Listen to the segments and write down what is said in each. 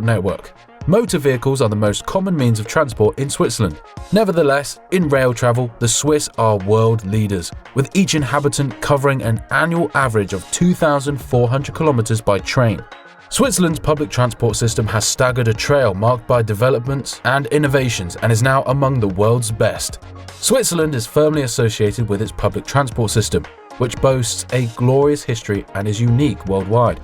transport network. Motor vehicles are the most common means of transport in Switzerland. Nevertheless, in rail travel, the Swiss are world leaders, with each inhabitant covering an annual average of 2,400 kilometers by train. Switzerland's public transport system has staggered a trail marked by developments and innovations and is now among the world's best. Switzerland is firmly associated with its public transport system, which boasts a glorious history and is unique worldwide.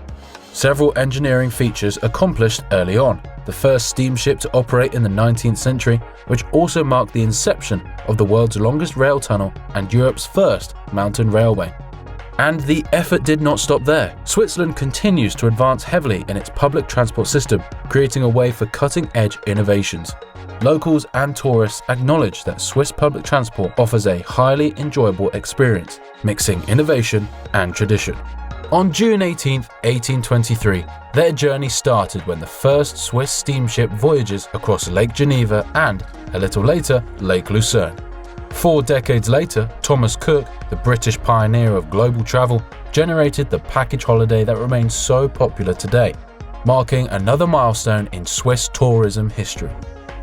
Several engineering features accomplished early on, the first steamship to operate in the 19th century, which also marked the inception of the world's longest rail tunnel and Europe's first mountain railway. And the effort did not stop there. Switzerland continues to advance heavily in its public transport system, creating a way for cutting-edge innovations. Locals and tourists acknowledge that Swiss public transport offers a highly enjoyable experience, mixing innovation and tradition. On June 18, 1823, their journey started when the first Swiss steamship voyages across Lake Geneva and, a little later, Lake Lucerne. 4 decades later, Thomas Cook, the British pioneer of global travel, generated the package holiday that remains so popular today, marking another milestone in Swiss tourism history.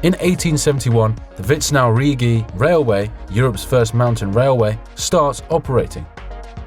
In 1871, the Witznau-Rigi Railway, Europe's first mountain railway, starts operating.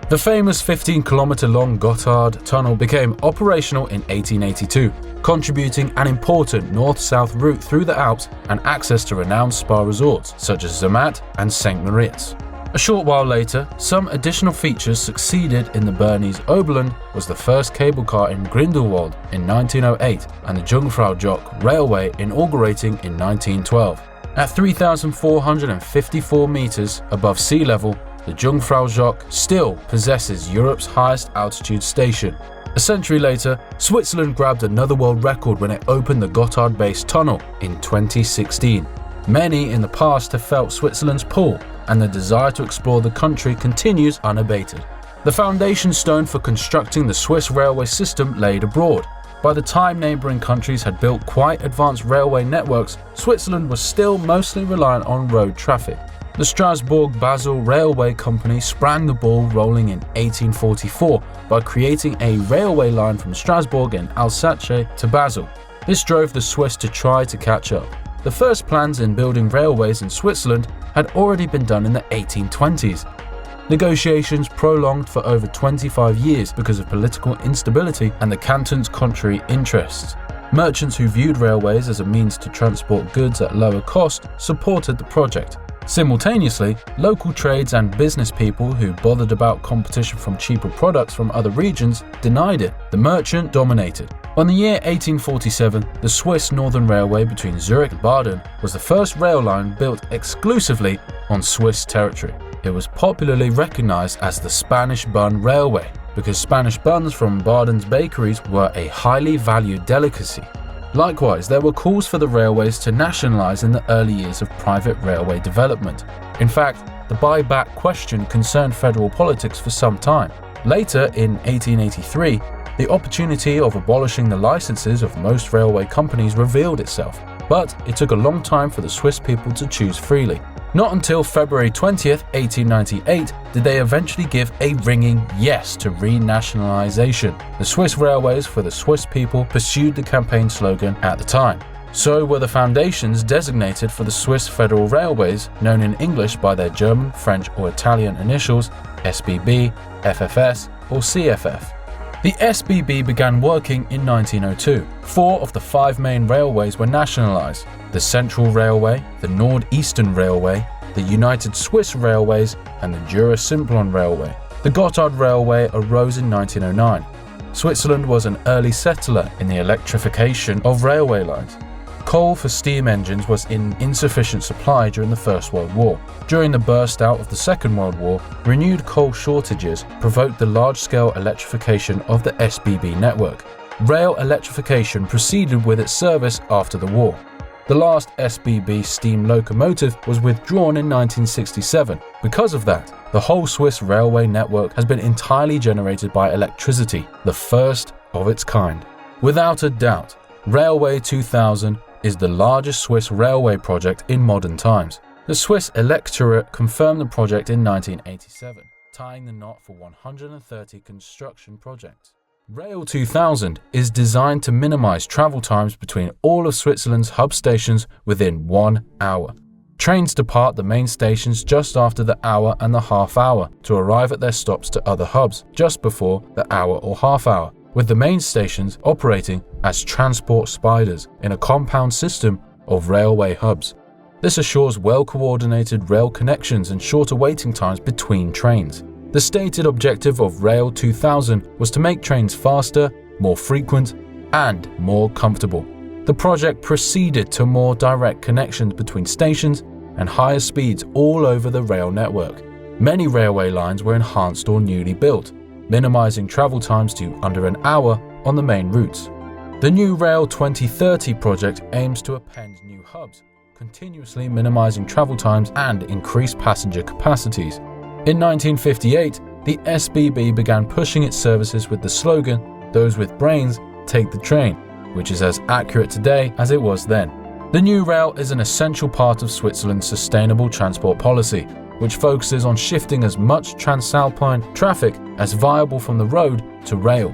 The famous 15-kilometer-long Gotthard Tunnel became operational in 1882, contributing an important north-south route through the Alps and access to renowned spa resorts such as Zermatt and St. Moritz. A short while later, some additional features succeeded. In the Bernese Oberland was the first cable car in Grindelwald in 1908 and the Jungfraujoch Railway inaugurating in 1912. At 3,454 meters above sea level, the Jungfraujoch still possesses Europe's highest altitude station. A century later, Switzerland grabbed another world record when it opened the Gotthard-based tunnel in 2016. Many in the past have felt Switzerland's pull, and the desire to explore the country continues unabated. The foundation stone for constructing the Swiss railway system laid abroad. By the time neighbouring countries had built quite advanced railway networks, Switzerland was still mostly reliant on road traffic. The Strasbourg-Basel Railway Company sprang the ball rolling in 1844 by creating a railway line from Strasbourg in Alsace to Basel. This drove the Swiss to try to catch up. The first plans in building railways in Switzerland had already been done in the 1820s. Negotiations prolonged for over 25 years because of political instability and the canton's contrary interests. Merchants who viewed railways as a means to transport goods at lower cost supported the project. Simultaneously, local trades and business people who bothered about competition from cheaper products from other regions denied it. The merchant dominated. On the year 1847, the Swiss Northern Railway between Zurich and Baden was the first rail line built exclusively on Swiss territory. It was popularly recognized as the Spanish Bun Railway because Spanish buns from Baden's bakeries were a highly valued delicacy. Likewise, there were calls for the railways to nationalize in the early years of private railway development. In fact, the buyback question concerned federal politics for some time. Later, in 1883, the opportunity of abolishing the licenses of most railway companies revealed itself, but it took a long time for the Swiss people to choose freely. Not until February 20th, 1898, did they eventually give a ringing yes to renationalization. The Swiss Railways for the Swiss people pursued the campaign slogan at the time. So were the foundations designated for the Swiss Federal Railways, known in English by their German, French or Italian initials SBB, FFS or CFF. The SBB began working in 1902. 4 of the 5 main railways were nationalized: the Central Railway, the Nord-Eastern Railway, the United Swiss Railways, and the Jura-Simplon Railway. The Gotthard Railway arose in 1909. Switzerland was an early settler in the electrification of railway lines. Coal for steam engines was in insufficient supply during the First World War. During the burst out of the Second World War, renewed coal shortages provoked the large-scale electrification of the SBB network. Rail electrification proceeded with its service after the war. The last SBB steam locomotive was withdrawn in 1967. Because of that, the whole Swiss railway network has been entirely generated by electricity, the first of its kind. Without a doubt, Railway 2000 is the largest Swiss railway project in modern times. The Swiss electorate confirmed the project in 1987, tying the knot for 130 construction projects. Rail 2000 is designed to minimize travel times between all of Switzerland's hub stations within 1 hour. Trains depart the main stations just after the hour and the half hour to arrive at their stops to other hubs just before the hour or half hour, with the main stations operating as transport spiders in a compound system of railway hubs. This assures well-coordinated rail connections and shorter waiting times between trains. The stated objective of Rail 2000 was to make trains faster, more frequent, and more comfortable. The project proceeded to more direct connections between stations and higher speeds all over the rail network. Many railway lines were enhanced or newly built, minimizing travel times to under an hour on the main routes. The new Rail 2030 project aims to append new hubs, continuously minimizing travel times and increase passenger capacities. In 1958, the SBB began pushing its services with the slogan, "Those with brains take the train," which is as accurate today as it was then. The new rail is an essential part of Switzerland's sustainable transport policy, which focuses on shifting as much transalpine traffic as viable from the road to rail.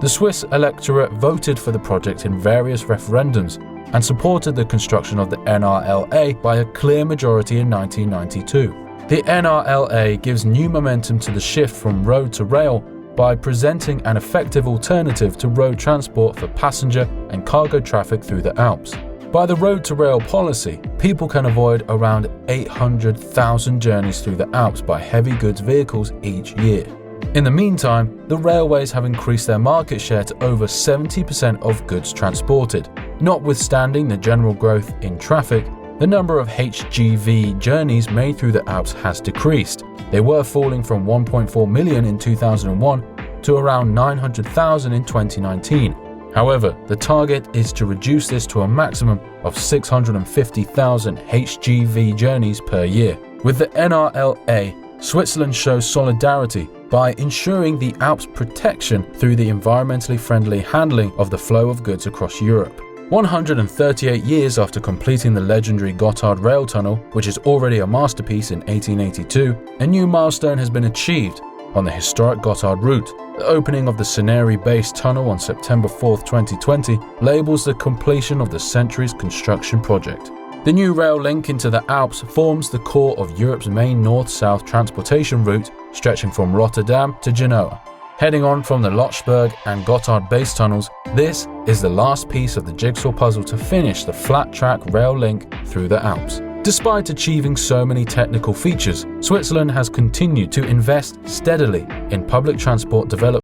The Swiss electorate voted for the project in various referendums and supported the construction of the NRLA by a clear majority in 1992. The NRLA gives new momentum to the shift from road to rail by presenting an effective alternative to road transport for passenger and cargo traffic through the Alps. By the road-to-rail policy, people can avoid around 800,000 journeys through the Alps by heavy goods vehicles each year. In the meantime, the railways have increased their market share to over 70% of goods transported. Notwithstanding the general growth in traffic, the number of HGV journeys made through the Alps has decreased. They were falling from 1.4 million in 2001 to around 900,000 in 2019. However, the target is to reduce this to a maximum of 650,000 HGV journeys per year. With the NRLA, Switzerland shows solidarity by ensuring the Alps' protection through the environmentally friendly handling of the flow of goods across Europe. 138 years after completing the legendary Gotthard Rail Tunnel, which is already a masterpiece in 1882, a new milestone has been achieved on the historic Gotthard route. The opening of the Sceneri-based tunnel on September 4, 2020 labels the completion of the century's construction project. The new rail link into the Alps forms the core of Europe's main north-south transportation route, stretching from Rotterdam to Genoa. Heading on from the Lochsberg and Gotthard base tunnels, this is the last piece of the jigsaw puzzle to finish the flat-track rail link through the Alps. Despite achieving so many technical features, Switzerland has continued to invest steadily in public transport development.